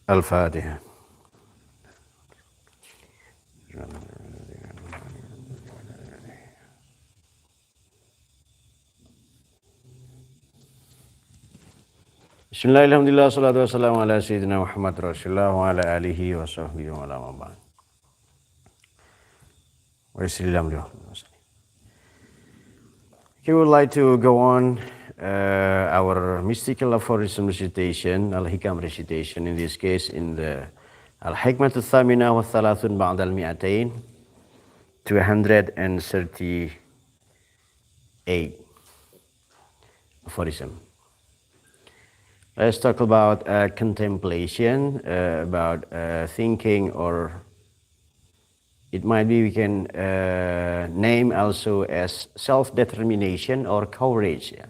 Al-Fatiha. Bismillahirrahmanirrahim. Salatu wassalamu ala Sayyidina Muhammad Rasulullah wa ala alihi wa sahbihi wa ala mabad. We would like to go on our mystical aphorism recitation, Al-Hikam recitation, in this case in the Al-Hikmah al-Thamina wa Thalathun Ba'd al-Mi'atain, 238 aphorism. Let's talk about contemplation, about thinking, or it might be we can name also as self-determination or courage. Yeah.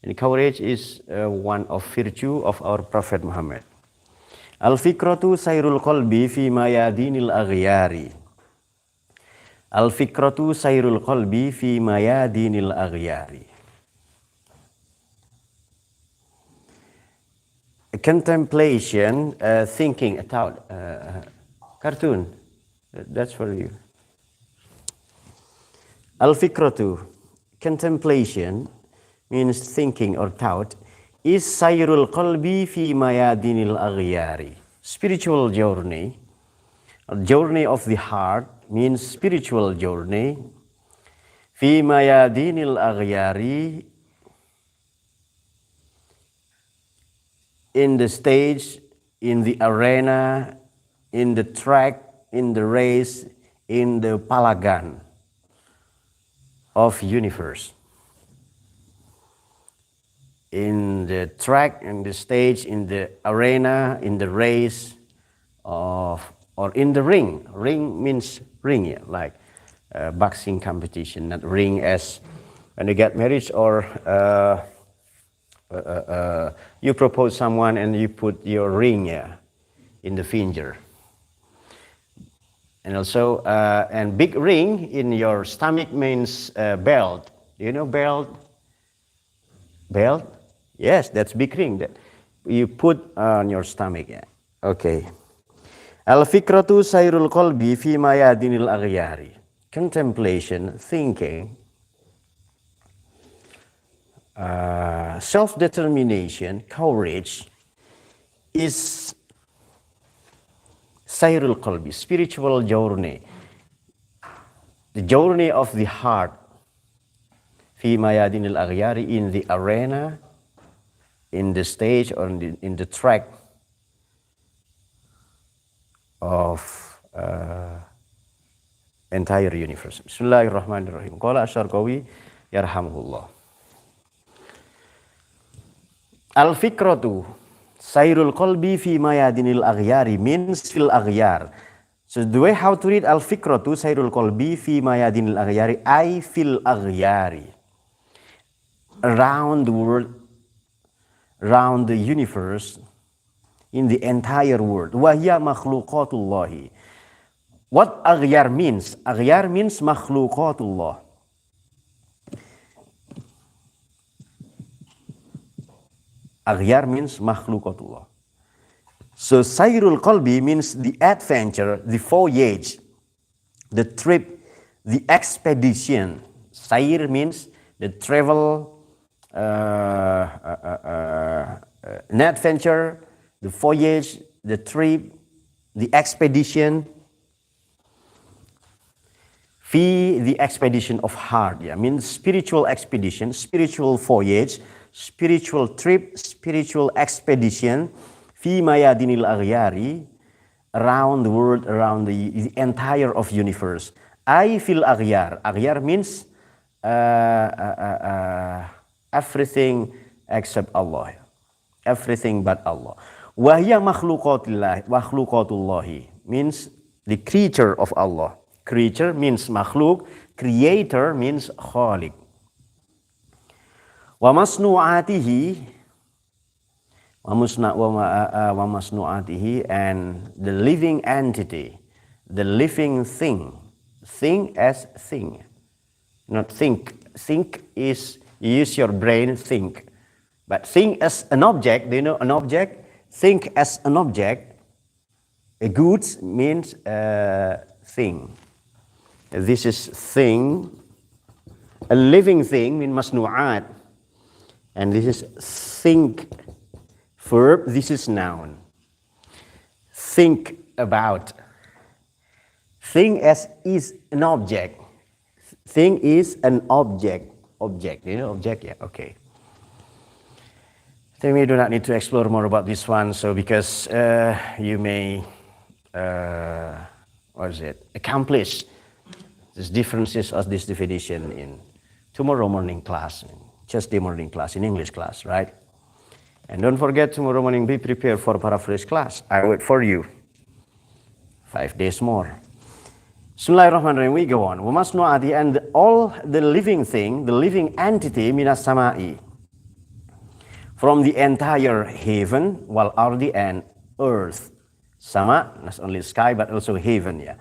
And courage is one of virtue of our Prophet Muhammad. Al-fikratu sayrul qalbi fi mayadinil aghyari. Al-fikratu sayrul qalbi fi mayadinil aghyari. Contemplation, thinking, a thought, cartoon, that's for you. Al-fikratu, contemplation, means thinking or thought, is sayrul qalbi fi mayadinil aghyari. Spiritual journey, a journey of the heart, means spiritual journey. Fi mayadinil aghyari, in the stage, in the arena, in the track, in the race, in the palagan of universe. In the track, in the stage, in the arena, in the race of, or in the ring. Ring means ring, yeah, like boxing competition, not ring as when you get married or you propose someone and you put your ring in the finger. And also, and big ring in your stomach means belt. Do you know belt? Belt? Yes, that's big ring that you put on your stomach. Yeah. Okay. Al-fikratu sayrul qalbi fi mayadinil aghyari. Contemplation, thinking, self-determination, courage, is sayrul qalbi, spiritual journey, the journey of the heart, fi mayadinil aghyari, in the arena, in the stage, or in the track of entire universe. Bismillahirrahmanirrahim. Qala Asy-Syarqawi yarhamuhullah. Al-fikratu sayrul qalbi fi mayadinil aghyari means fil aghyar. So the way how to read al-fikratu sayrul qalbi fi mayadinil aghyari, I fil aghyari, around the world, around the universe, in the entire world. Wa hiya makhluqatullahi. What aghyar means? Aghyar means makhluqatullah. Aghyar means makhluqatullah. So sayrul qalbi means the adventure, the voyage, the trip, the expedition. Sayr means the travel, an adventure, the voyage, the trip, the expedition. Fi, the expedition of heart, yeah, means spiritual expedition, spiritual voyage, spiritual trip, spiritual expedition. Fi mayadinil aghyari, around the world, around the entire of universe. I fil aghyar. Aghyar means everything except Allah, everything but Allah. Wa hiya makhluqatullahi means the creature of Allah. Creature means makhluk, creator means khaliq. Wa masnu'atihi, and the living entity, the living thing. Thing as thing, not think. Think is you use your brain, think. But think as an object, do you know an object? Think as an object, A goods means thing. This is thing. A living thing means masnu'at. And this is think. Verb, this is noun. Think about. Thing as is an object. Thing is an object. Object, you know, object, yeah, okay. I think we do not need to explore more about this one, so because you may, accomplish these differences of this definition in tomorrow morning class, Tuesday morning class, in English class, right? And don't forget, tomorrow morning, be prepared for paraphrase class. I wait for you. 5 days more. Bismillahirrahmanirrahim, we go on. Wamasnu'ati, and all the living thing, the living entity, minas sama'i, from the entire heaven, wal ardi, and earth. Sama, not only sky, but also heaven, yeah.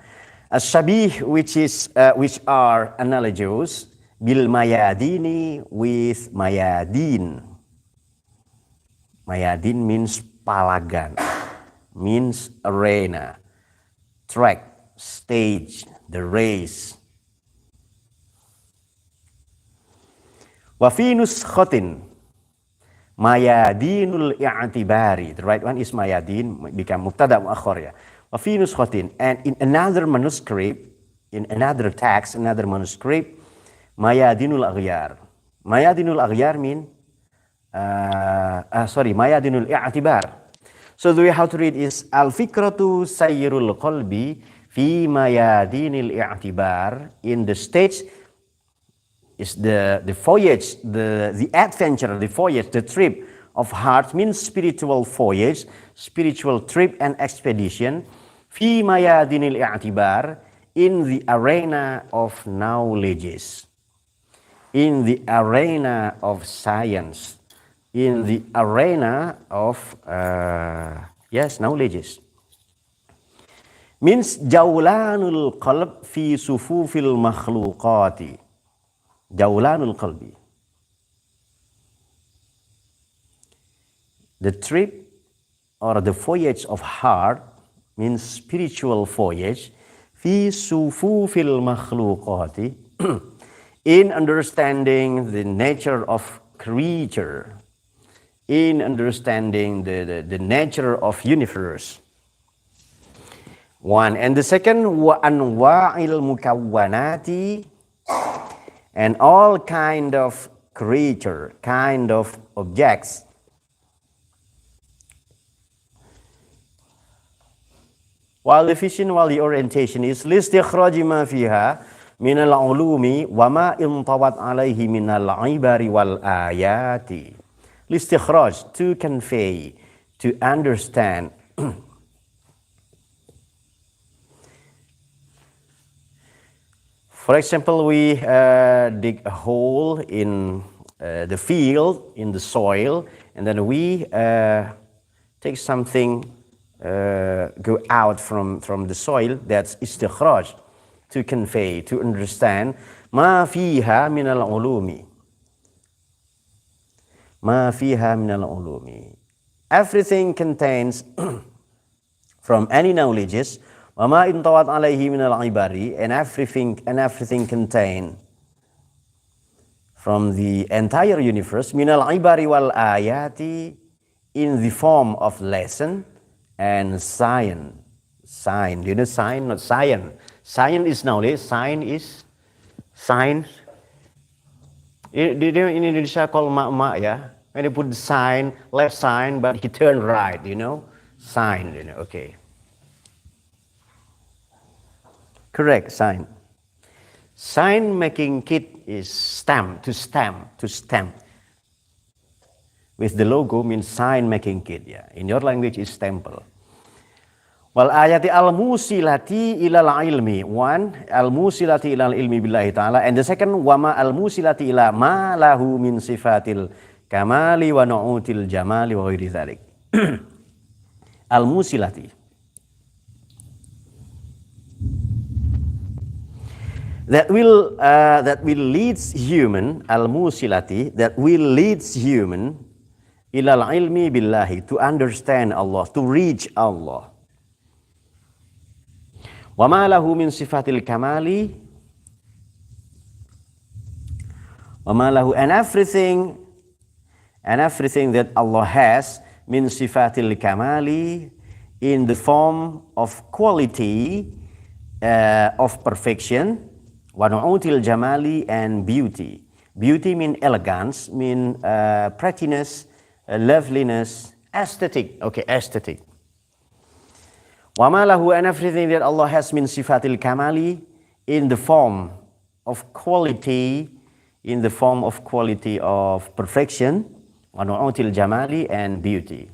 As-shabih, which are analogous, bil mayadini, with mayadin. Mayadin means palagan, means arena, track, stage, the race. Wa fi nuskhatin mayadinul i'tibari. The right one is mayadin, become mubtada muakhar, ya. Wa fi nuskhatin, and in another manuscript, in another text, another manuscript, mayadinul aghyar. Mayadinul aghyar mean mayadinul i'tibar. So the way how to read is al-fikratu sayyirul qalbi fi mayadinil i'tibar. In the stage is the voyage, the adventure, the voyage, the trip of heart, means spiritual voyage, spiritual trip and expedition. Fi mayadinil i'tibar, in the arena of knowledges, in the arena of science, in the arena of knowledges. Means jawlanul qalb fi sufufil makhluqati. Jawlanul qalbi. The trip or the voyage of heart means spiritual voyage. Fi sufufil makhluqati. In understanding the nature of creature, in understanding the nature of universe. One. And the second, wa anwa'il mukawwanati, and all kind of creature, kind of objects. While the vision, while the orientation is listikhraji ma fiha min al-ulumi wa ma intawat alayhi min al-ibari wal ayati. Listikhraj, to convey, to understand. For example, we dig a hole in the field, in the soil, and then we take something, go out from the soil. That's istikhraj, to convey, to understand. Ma fiha min al-ulumi. Ma fiha min al-ulumi. Everything contains from any knowledges. Wa ma intawat alayhi min al-ibari, and everything contained from the entire universe, min al-ibari wal ayati, in the form of lesson and sign. Sign, you know sign, not science. Science is knowledge, sign is science. In Indonesia called mak-mak, yeah. When they put the sign, left sign, but he turned right, you know. Sign, you know, okay. Correct, sign. Sign making kit is stamp, to stamp. With the logo means sign making kit, yeah. In your language is stample. Wal ayati al-musilati ilal ilmi. One, al-musilati ilal ilmi billahi ta'ala. And the second, wama al-musilati ila ma lahu min sifatil kamali wa nu'util jamali wa ghairi dhalik. Al-musilati. That will leads human, al-musilati, that will leads human ilal ilmi billahi, to understand Allah, to reach Allah. وَمَا لَهُ مِنْ صِفَاتِ الْكَمَالِ وَمَا لَهُ and everything that Allah has min sifatil kamali in the form of quality of perfection, wa nu'util jamali and beauty. Beauty mean elegance, mean prettiness, loveliness, aesthetic. Okay, aesthetic. Wa ma lahu and everything that Allah has min sifatil kamali in the form of quality, of perfection, wa nu'util jamali and beauty.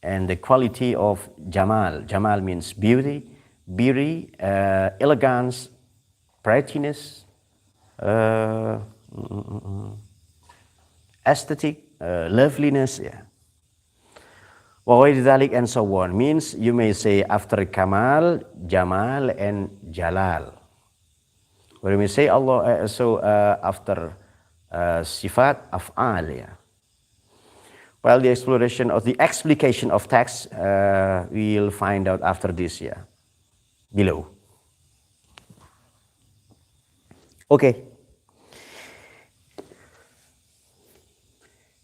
And the quality of jamal. Jamal means beauty, elegance, prettiness, aesthetic, loveliness. Yeah. And so on. Means you may say after kamal, jamal, and jalal. When we say Allah, after sifat, af'al. Yeah. Well, the exploration of the explication of text, we'll find out after this, yeah, below. Okay.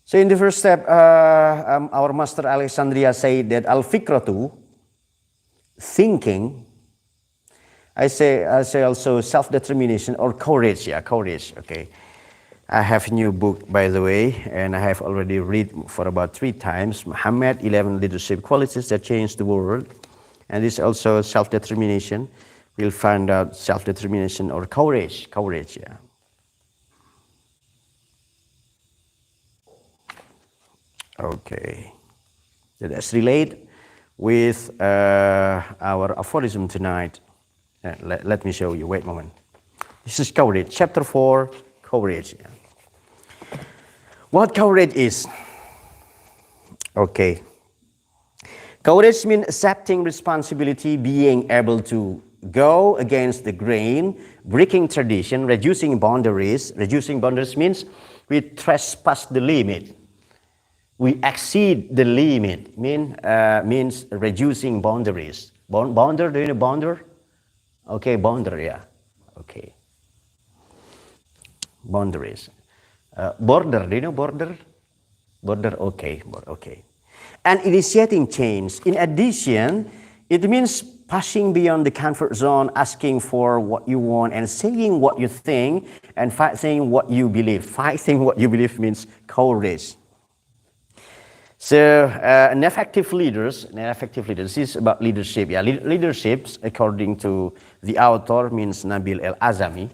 So in the first step, our master Alexandria said that al-fikratu, thinking, I say also self-determination or courage, yeah, courage, okay. I have a new book, by the way, and I have already read for about 3 times, Muhammad, 11 Leadership Qualities That Changed the World. And this is also self-determination. We'll find out self-determination or courage, yeah. Okay. So that's related with our aphorism tonight. Let me show you, wait a moment. This is courage, chapter 4, courage. Yeah. What courage is? Okay. Courage means accepting responsibility, being able to go against the grain, breaking tradition, reducing boundaries. Reducing boundaries means we trespass the limit. We exceed the limit, means reducing boundaries. Bounder, do you know bounder? Okay, bounder, yeah. Okay. Boundaries. Border, do you know border? Border, okay, okay. And initiating change. In addition, it means passing beyond the comfort zone, asking for what you want, and saying what you think, and saying what you believe. Fighting what you believe means courage. So, an effective leader, this is about leadership. Yeah, leadership, according to the author, means Nabil El-Azami.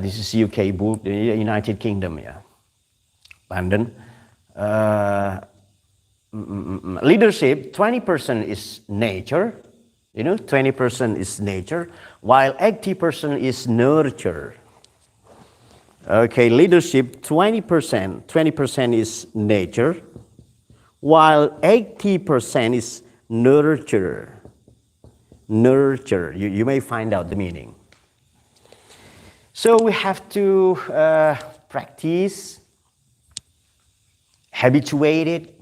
This is UK book, the United Kingdom, yeah. London. Leadership, 20% is nature, 20% is nature, while 80% is nurture. Okay, leadership, 20% is nature, while 80% is nurture. Nurture, you may find out the meaning. So we have to practice, habituated,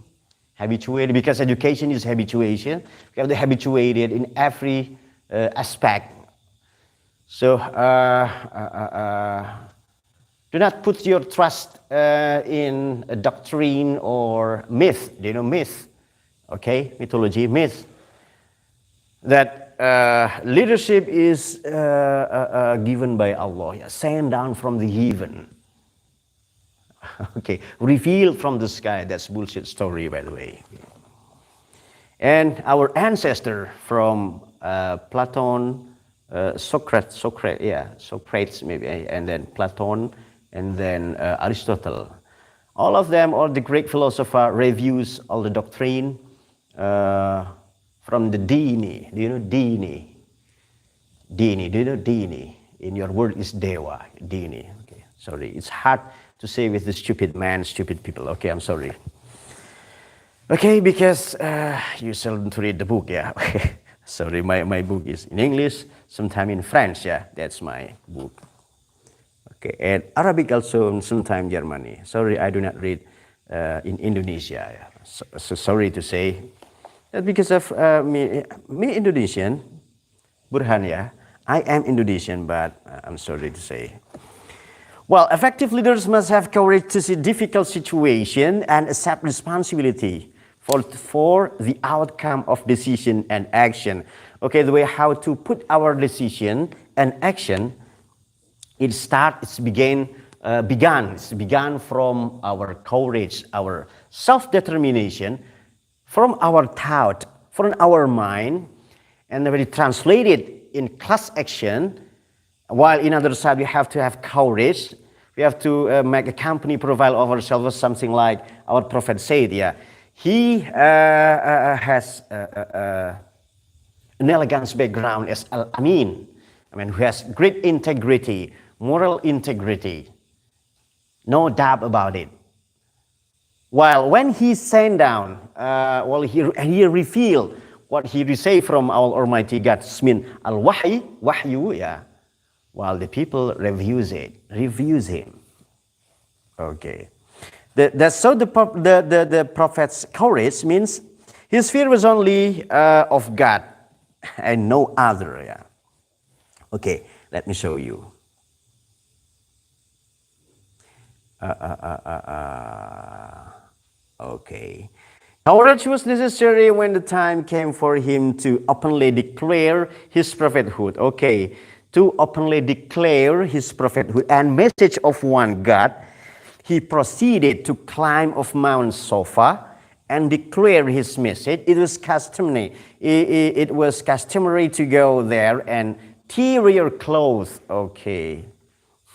because education is habituation. We have to habituate it in every aspect. So do not put your trust in a doctrine or myth. Do you know myth? Okay, mythology, myth. That leadership is given by Allah, sent down from the heaven. Okay, revealed from the sky. That's bullshit story, by the way. And our ancestor from Platon, Socrates maybe, and then Platon, and then Aristotle. All of them, all the Greek philosopher, reviews all the doctrine from the Dini. Do you know Dini? Dini, do you know Dini? In your word is Dewa, Dini. Okay, sorry, it's hard to say with the stupid people. Okay, I'm sorry. Okay, because you seldom to read the book, yeah. Sorry, my book is in English, sometime in French, yeah. That's my book. Okay, and Arabic also, sometime Germany. Sorry, I do not read in Indonesia. Yeah. So sorry to say that because of me Indonesian, Burhan, yeah. I am Indonesian, but I'm sorry to say. Well, effective leaders must have courage to see difficult situation and accept responsibility for the outcome of decision and action. Okay, the way how to put our decision and action, it's began from our courage, our self-determination, from our thought, from our mind, and when it translated in class action. While in other side, we have to have courage. We have to make a company profile of ourselves, something like our prophet said. Yeah, he has an elegant background as Al-Amin. I mean, who has great integrity, moral integrity, no doubt about it. While when he sent down, he revealed what he received from our Almighty God, mean wahyu, yeah. While the people reviews him. Okay. The prophet's courage means his fear was only of God and no other. Yeah. Okay, let me show you. Okay. Courage was necessary when the time came for him to openly declare his prophethood. Okay. To openly declare his prophethood and message of one God, he proceeded to climb of Mount Sofa and declare his message. It was customary. It was customary to go there and tear your clothes. Okay,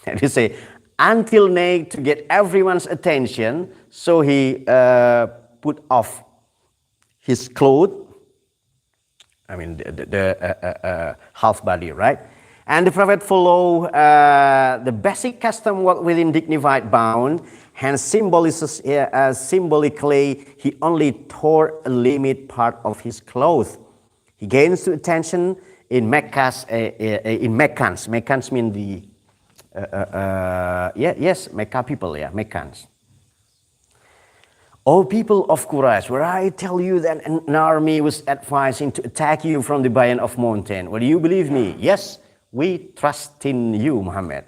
and you say until naked to get everyone's attention. So he put off his clothes. I mean the half body, right? And the prophet followed the basic custom work within dignified bound, and symbolically he only tore a limited part of his clothes. He gains attention in Meccans. Meccans mean the Mecca people, yeah, Meccans. O people of Quraysh, where I tell you that an army was advising to attack you from the Bayan of mountain, will you believe me? Yes. We trust in you, Muhammad.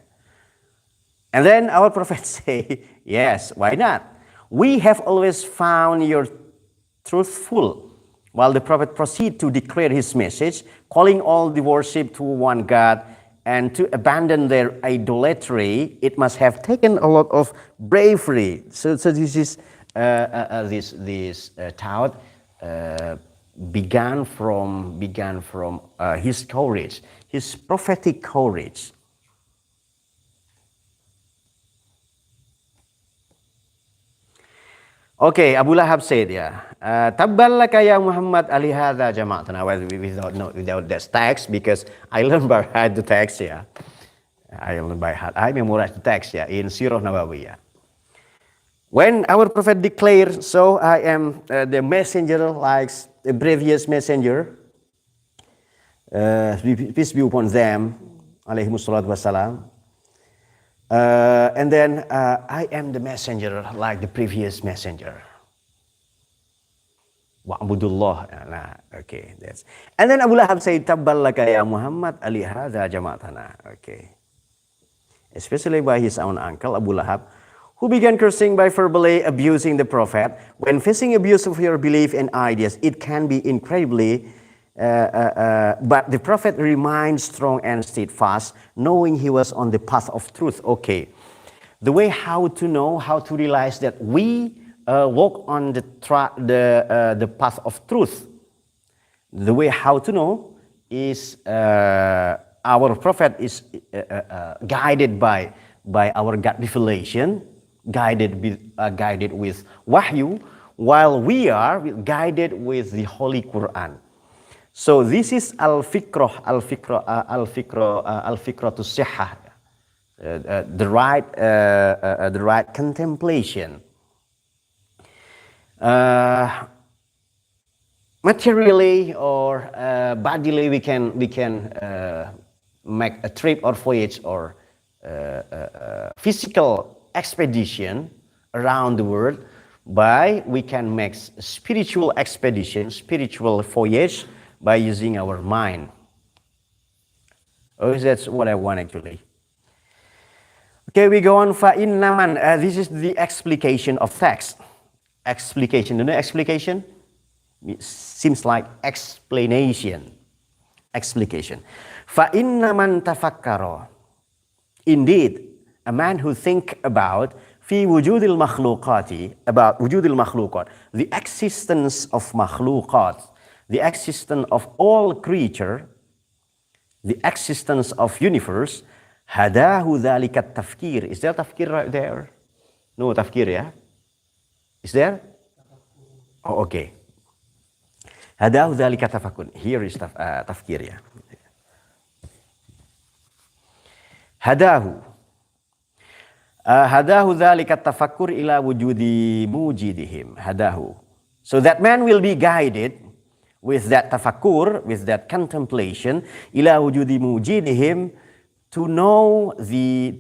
And then our prophet say, yes, why not? We have always found you truthful. While the prophet proceed to declare his message, calling all the worship to one God and to abandon their idolatry, it must have taken a lot of bravery. So this is this thought began from his courage, his prophetic courage. Okay, Abu Lahab said, yeah, Tabballaka ya Muhammad ali hadha jama'atana, without that text, because I learned by heart the text, yeah. I learned by heart. I memorized the text, yeah, in Sirah Nabawiyah. When our prophet declared, so I am the messenger like the previous messenger, peace be upon them, alaihimussalatu wassalam. And then I am the messenger like the previous messenger. Wa'budullah. Okay, that's. And then Abu Lahab said, Tabballaka ya Muhammad ali hadha jama'atana. Okay. Especially by his own uncle, Abu Lahab, who began cursing by verbally abusing the prophet. When facing abuse of your belief and ideas, it can be incredibly, but the prophet remained strong and steadfast, knowing he was on the path of truth. Okay, the way how to know, how to realize that we walk on the path of truth. The way how to know is our prophet is guided by our God revelation, guided with wahyu, while we are guided with the Holy Quran. So this is al-fikrah to sihah, the right contemplation. Materially or bodily, we can make a trip or voyage or physical expedition around the world, we can make spiritual expedition, spiritual voyage by using our mind. Oh, that's what I want actually. Okay, we go on. فَإِنَّمَنْ this is the explication of text. Explication. You know explication? It seems like explanation. Explication. فَإِنَّمَنْ تَفَكَّرَ Indeed, a man who think about في وجود المخلوقات about وجود المخلوقات, the existence of makhluqat, the existence of all creature, the existence of universe, هداه ذلك التفكير. Is there tafkir right there? No tafkir, yeah? Is there? Oh, okay. هداه ذلك تفكر. Here is tafkir, yeah. هداه ذلك التفكر إلى وجود موجدهم. هداه. So that man will be guided with that tafakkur, with that contemplation, إلى وجود موجدهم, to know the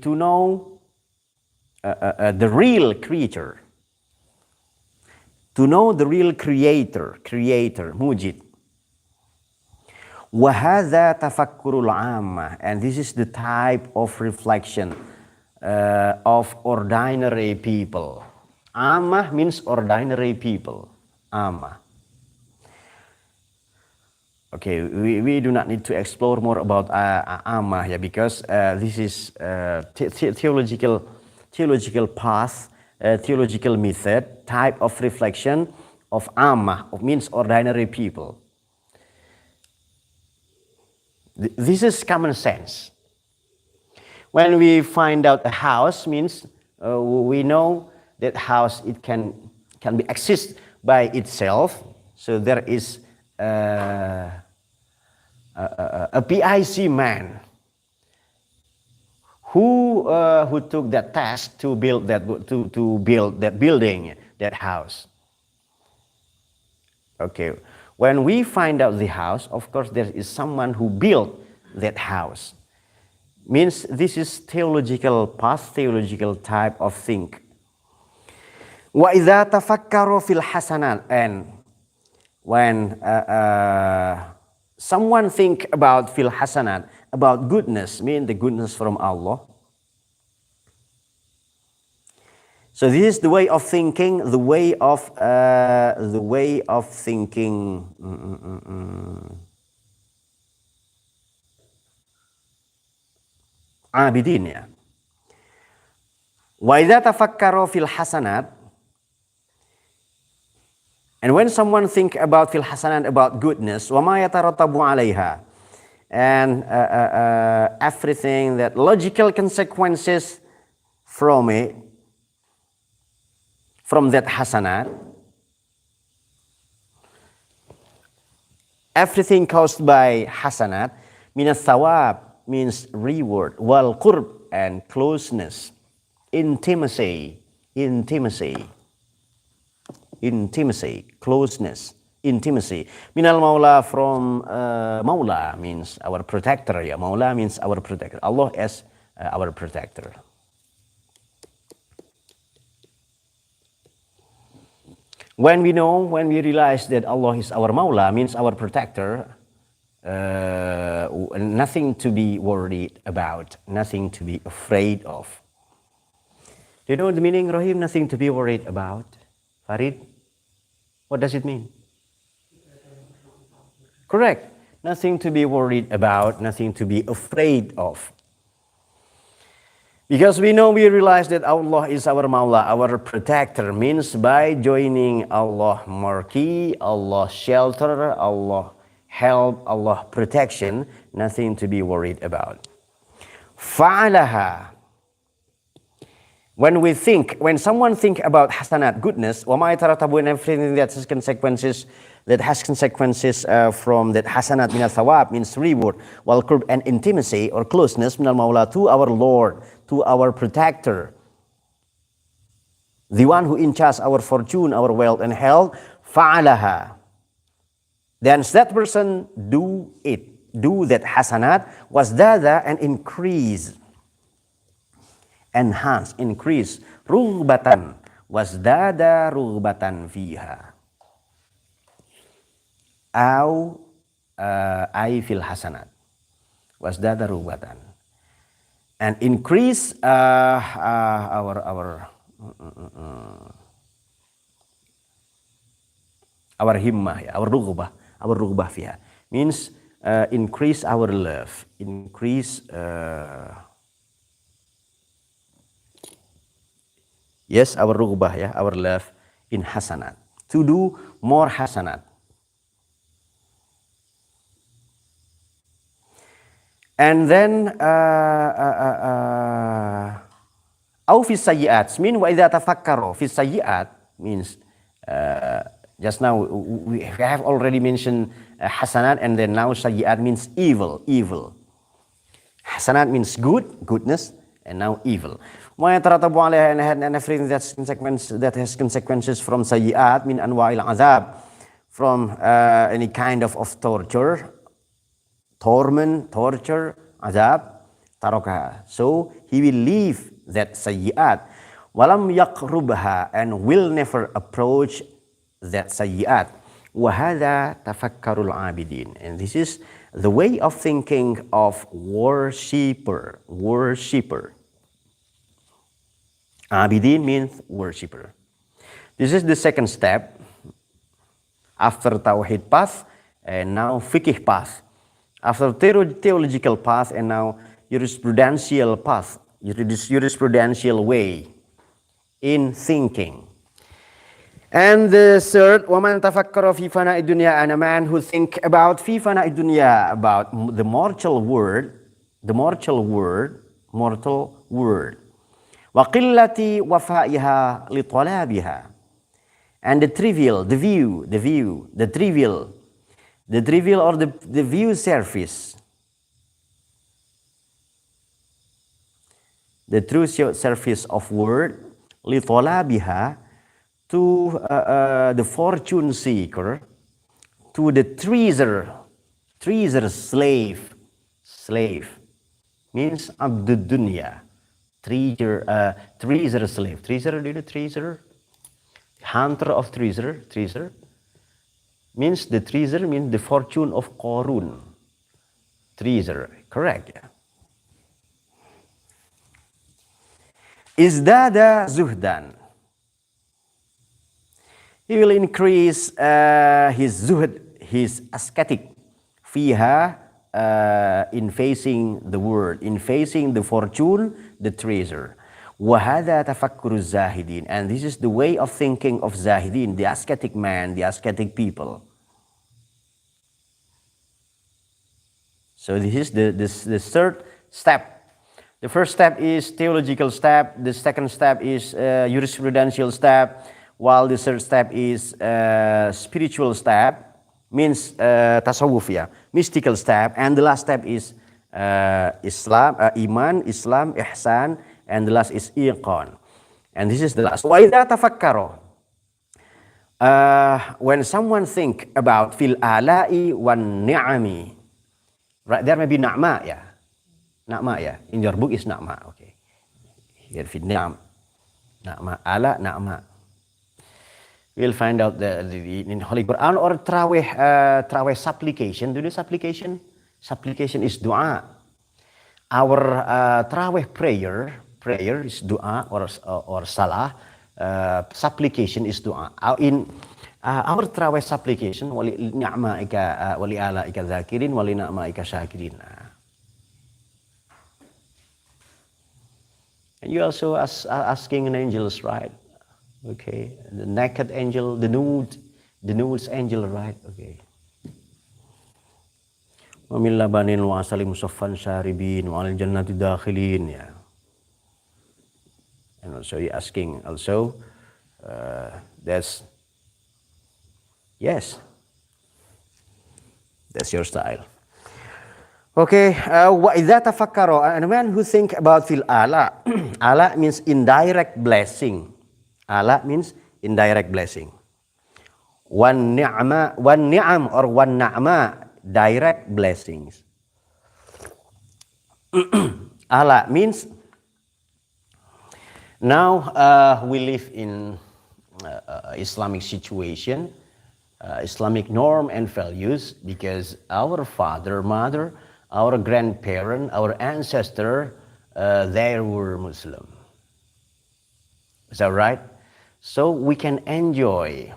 real creature, to know the real creator, mujid. وهذا تفكر العامة, and this is the type of reflection of ordinary people. Amma means ordinary people. Amma. Okay, we do not need to explore more about Amma, yeah, because this is theological path, theological method, type of reflection of Amma, means ordinary people. This is common sense. When we find out a house, means we know that house, it can be exist by itself. So there is a PIC man who took that task to build that building, that house. Okay, when we find out the house, of course there is someone who built that house. Means this is theological path, theological type of think. وَإِذَا تَفَكَّرُوا فِي الْحَسَنَاتِ, and when someone think about fil hasanat, about goodness, mean the goodness from Allah. So this is the way of thinking, the way of thinking. Abidin, ya. Wa idza tafakkaru fil hasanat, and when someone think about fil hasanat, about goodness, wa ma yatarattabu alaiha, and everything that logical consequences from it, from that hasanat, everything caused by hasanat, minas thawab, means reward, wal qurb, and closeness, intimacy, closeness, intimacy. Minal Maula, from Maula, means our protector. Yeah, Maula means our protector. Allah as our protector. When we realize that Allah is our Maula, means our protector, nothing to be worried about, nothing to be afraid of. Do you know the meaning, Rahim? Nothing to be worried about. Farid, what does it mean? Correct. Nothing to be worried about, nothing to be afraid of. Because we realize that Allah is our Mawla, our protector, means by joining Allah marquee, Allah shelter, Allah help, Allah protection, nothing to be worried about. Fa'alaha. When someone think about hasanat, goodness, wa ma yataratabu, and everything that has consequences, from that hasanat, min thawab, means reward, wal qurb, and intimacy or closeness, min al Mawla, to our Lord, to our protector, the one who in charge our fortune, our wealth and health, fa'alaha. Then that person do that hasanat, wasdada, and enhance, increase, rughbatan, wasdada rughbatan fiha. Ay fil hasanat. wasdada rubatan, and increase our himmah, our rugbah fiha, means increase our love, increase yes, our rugbah, our love in hasanat, to do more hasanat. And then أو في السيئات mean وإذا تفكروا في السيئات means just now we have already mentioned hasanat, and then now sayiat means evil. Hasanat means goodness, and now evil. وما يترتب عليها and everything that has consequences from sayiat min anwa'il azab, from any kind of torture, torment, torture, azab, tarakaha. So he will leave that sayiat. Walam yaqrubha, and will never approach that sayiat. Wahada tafakkarul abidin, and this is the way of thinking of worshipper. Abidin means worshipper. This is the second step after tawhid path, and now fiqh path. After theological path, and now jurisprudential path, jurisprudential way in thinking. And the third, وَمَنْ تَفَكَّرَ فِي فَنَاءِ الدُّنْيَا, and a man who think about فِي فَنَاءِ الدُّنْيَا, about the mortal world, وَقِلَّةِ وَفَائِهَا لِطَلَابِهَا, and the trivial, the trivial or the view surface, the true surface of word, لِطَلَابِهَا, to the fortune seeker, to the treasure slave, means abdud dunya, treasure slave, hunter of treasure, means the treasure means the fortune of Qarun, treasure, correct, yeah. Izdada zuhdan, he will increase his zuhd, his ascetic, fiha, in facing the world, in facing the fortune, the treasure. Wahada tafakkuru zahidin, and this is the way of thinking of zahidin, the ascetic man, the ascetic people. So this is the third step. The first step is theological step. The second step is jurisprudential step. While the third step is spiritual step, means tasawwuf, yeah, mystical step, and the last step is Islam, iman, Islam, ihsan, and the last is iqan. And this is the last. Wa idza tafakkaro, when someone think about fil ala'i wan ni'ami, right, there may be na'ma, yeah, in your book is na'ma, okay, here fil ni'am, na'ma, ala, na'ma. We'll find out in Holy Quran or Traweh supplication. Do you know supplication? Supplication is dua. Our Traweh prayer is dua or salah. Supplication is dua. In our Traweh supplication, wali ni'ma'ika wali ala'ika zakirin, wali na'ma'ika syakirin. And you also asking an angels, right? Okay, the naked angel, the nude angel, right? Okay. Wa min labanin wa asalin musaffan syaribin wa al jannati dakhilin, yeah. And also you're asking also, that's your style. Okay, wa idza tafakkaro, and a man who think about fil ala, ala means indirect blessing. Ala means indirect blessing. Wan ni'am or wan na'ma, direct blessings. Ala means, now we live in Islamic situation, Islamic norm and values, because our father, mother, our grandparent, our ancestor, they were Muslim. Is that right? So we can enjoy,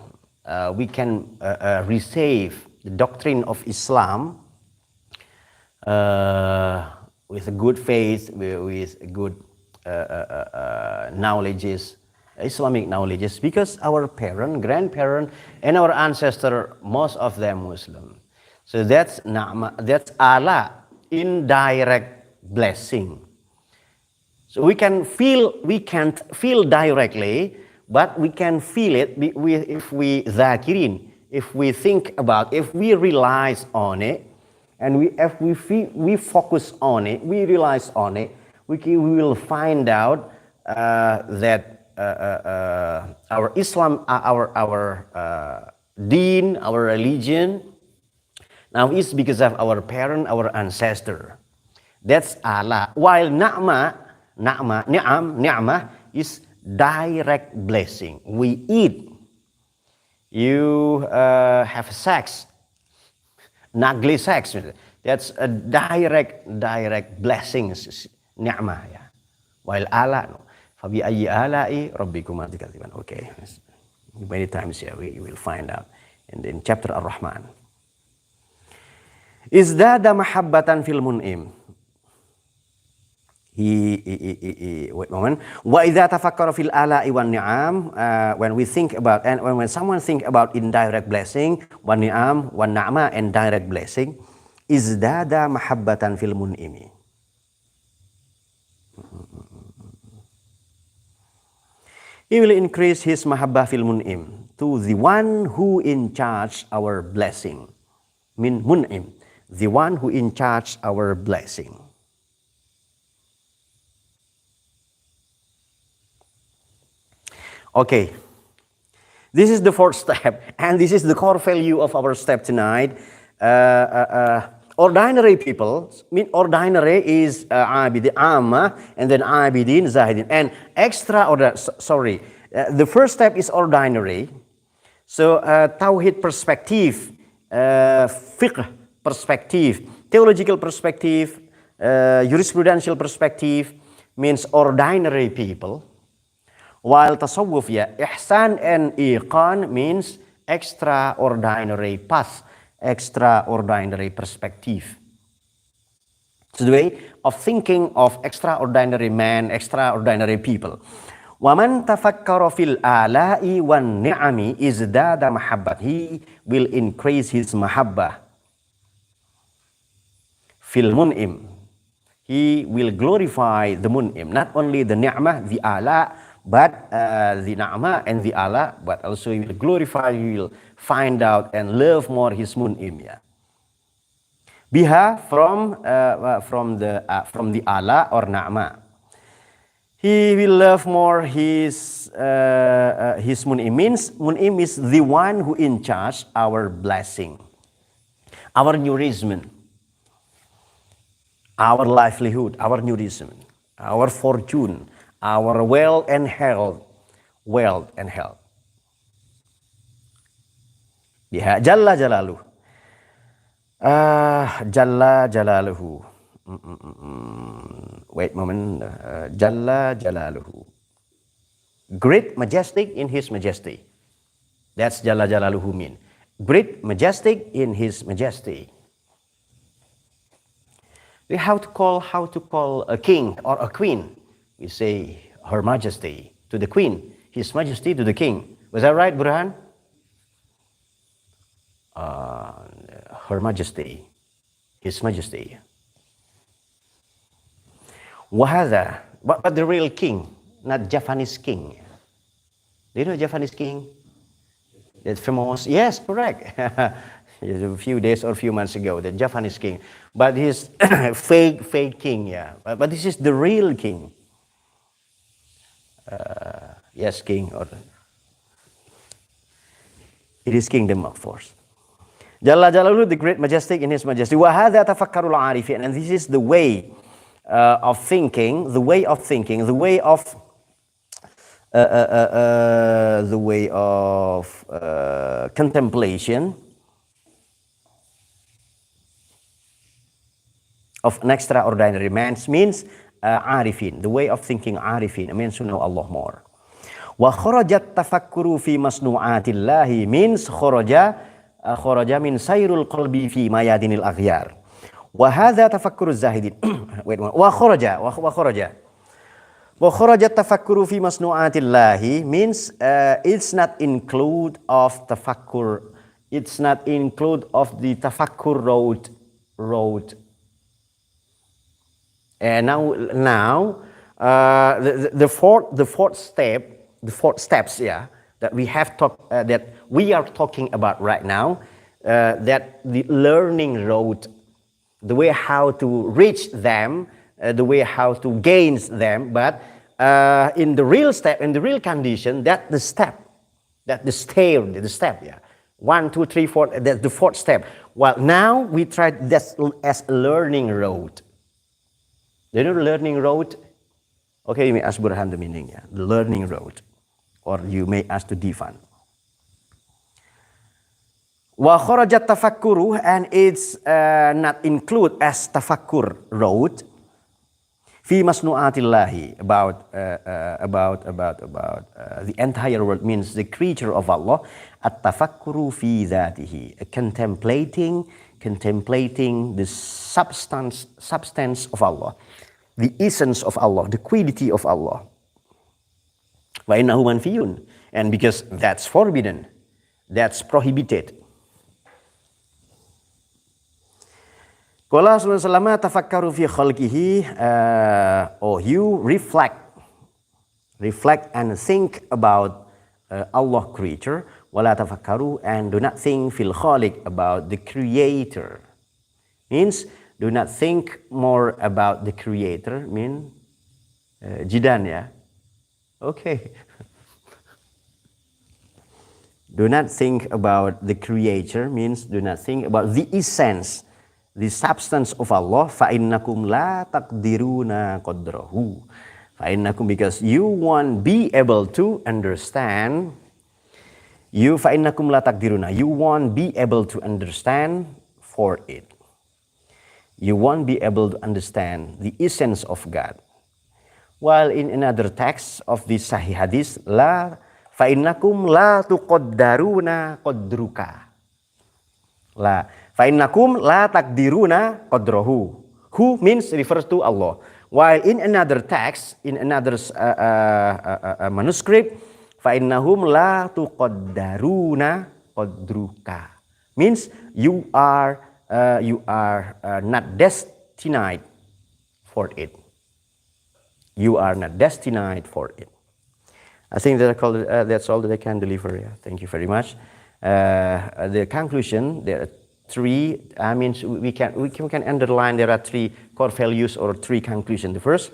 we can receive the doctrine of Islam with a good faith, with good knowledges, Islamic knowledges, because our parent, grandparent, and our ancestor, most of them Muslim. So that's na'ma, that's Allah, indirect blessing. So we can't feel directly, but we can feel it if we zakirin, if we think about, if we realize on it, and if we focus on it, we realize on it, we will find out that our Islam, our deen, our religion, now is because of our parent, our ancestor. That's Allah. While ni'mah is direct blessing. We eat. You have sex. Nagli sex. That's a direct blessings. Ni'mah. Yeah. While Allah, no. Fabi ayyi ala'i rabbikuma tukadzibun. Okay. Many times here we will find out in chapter Ar-Rahman. Izdada mahabbatan fil mun'im. Wait a moment. Wa idza tafakkara fil ala'i wan ni'am, when we think about, and when someone think about indirect blessing, wan ni'am, wan na'ma, and direct blessing, izdada mahabbatan fil mun'imi. He will increase his mahabbah fil mun'im, to the one who in charge our blessing. Min mun'im, the one who in charge our blessing. Okay, this is the fourth step, and this is the core value of our step tonight. Ordinary people, ordinary is abid, amma, and then abidin, zahidin, and the first step is ordinary. So tawhid perspective, fiqh perspective, theological perspective, jurisprudential perspective means ordinary people. While tasawwuf, ihsan and iqan means extraordinary path, extraordinary perspective. It's the way of thinking of extraordinary man, extraordinary people. وَمَنْ تَفَكَّرَ فِي الْآلَاءِ وَالنِّعَمِ إِزْدَادَ مَحَبَّةً. He will increase his mahabbah. Fil mun'im. He will glorify the mun'im, not only the ni'mah, the ala, but the na'mah and the Allah, but also he will glorify, he will find out and love more his mun'im. Biha, from the Allah or na'mah. He will love more his mun'im. Means mun'im is the one who in charge our blessing, our nourishment, our livelihood, our nourishment, our fortune, our wealth and health. Ya, Jalla Jalaluhu. Jalla Jalaluhu. Wait a moment. Jalla Jalaluhu. Great, majestic in his majesty. That's Jalla Jalaluhu mean. Great, majestic in his majesty. How to call a king or a queen? We say Her Majesty to the Queen, His Majesty to the King. Was that right, Burhan? Her Majesty, His Majesty. Wahada, but the real king, not Japanese king. Do you know Japanese king? That famous? Yes, correct. A few days or a few months ago, the Japanese king. But he's fake king, yeah. But this is the real king. Yes, king, or it is kingdom of force. Jalla Jalaluhu, the great majestic in his majesty. Wa hadha tafakkarul arifin, and this is the way of thinking, the way of contemplation. of an extraordinary man means arifin, the way of thinking arifin, means to know Allah more. Wa kharajat tafakkuru fi masnu'atillahi means kharaja min sayrul qalbi fi mayadinil aghyar. Wa hadha tafakkuru zahidin. Wait, wa kharaja tafakkuru fi masnu'atillahi means it's not include of tafakkur. It's not include of the tafakkur road. And now the fourth steps, yeah, that we have that we are talking about right now, that the learning road, the way how to reach them, the way how to gain them, but in the real step, in the real condition, that the step, yeah. 1, 2, 3, 4, that's the fourth step. Well, now we try this as a learning road. Do you know the learning road? Okay, you may ask Burhan the meaning, yeah. The learning road. Or you may ask to define. Wa kharajat tafakkuru, and it's not include as tafakkur road. Fi masnu'atillahi, about the entire world, means the creature of Allah. At-tafakkuru fi dhatihi, contemplating the substance of Allah, the essence of Allah, the quality of Allah. Wa innahu manfiyun, and because that's forbidden, that's prohibited. Qala sallallahu alaihi wasallam tafakkaru fi khalqihi, or you reflect and think about Allah creature, wala tafakkaru, and do not think fil khaliq, about the creator. Means do not think more about the creator, mean jidan, yeah. Okay. Do not think about the creator means do not think about the essence, the substance of Allah. فَإِنَّكُمْ لَا تَقْدِرُونَ قَدْرَهُ. فَإِنَّكُمْ, because you won't be able to understand. فَإِنَّكُمْ لَا تَقْدِرُونَ, you won't be able to understand for it. You won't be able to understand the essence of God. While in another text of this Sahih Hadith, la fa'innakum la tuqaddaruna qadruka. La fa'innakum la takdiruna qadrahu. Who means refers to Allah. While in another text, in another manuscript, fa'innahum la tuqaddaruna qadruka. Means you are not destined for it. You are not destined for it. I think that's all that I can deliver. Yeah. Thank you very much. The conclusion, there are three. I mean, we can underline. There are three core values or three conclusions. The first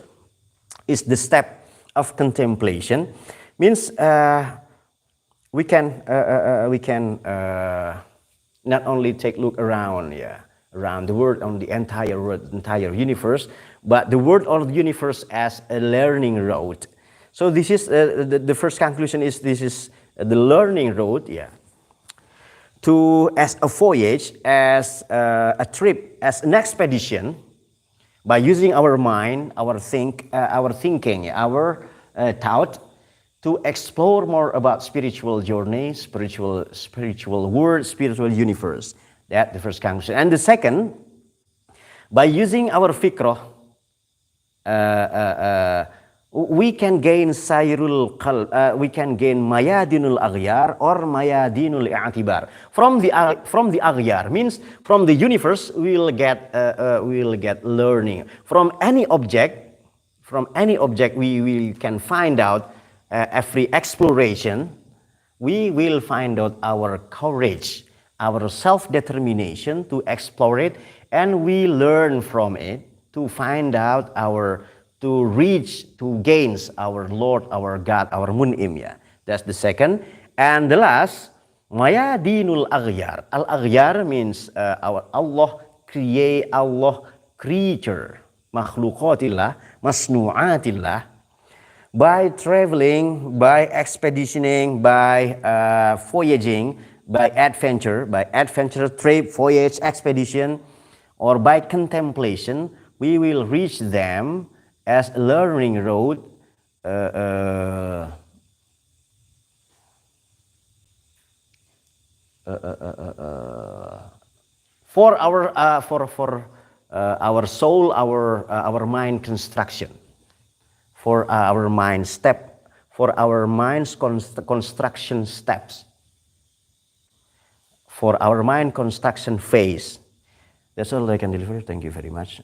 is the step of contemplation. Means we can not only take a look around, yeah, around the world, on the entire world, entire universe, but the world or the universe as a learning road. So this is the first conclusion is this is the learning road, yeah. As a voyage, as a trip, as an expedition, by using our mind, our thinking, our thought, to explore more about spiritual journey, spiritual world, spiritual universe. That's the first conclusion. And the second, by using our fikrah, we can gain sayrul qalb, we can gain mayadinul aghyar or mayadinul i'tibar. From the aghyar means from the universe we will get learning. From any object we can find out. Every exploration, we will find out our courage, our self-determination to explore it, and we learn from it to find out to gain our Lord, our God, our Mun'im. Yeah. That's the second. And the last, Mayadinul Aghyar. Al-Aghyar means our Allah creature, makhluqatillah, masnu'atillah. By traveling, by expeditioning, by voyaging, by adventure, trip, voyage, expedition, or by contemplation, we will reach them as a learning road for our soul, our mind construction, for our mind step, for our mind's construction steps, for our mind construction phase. That's all I can deliver. Thank you very much.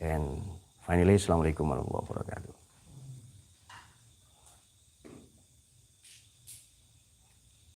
And finally, Assalamualaikum warahmatullahi wabarakatuh.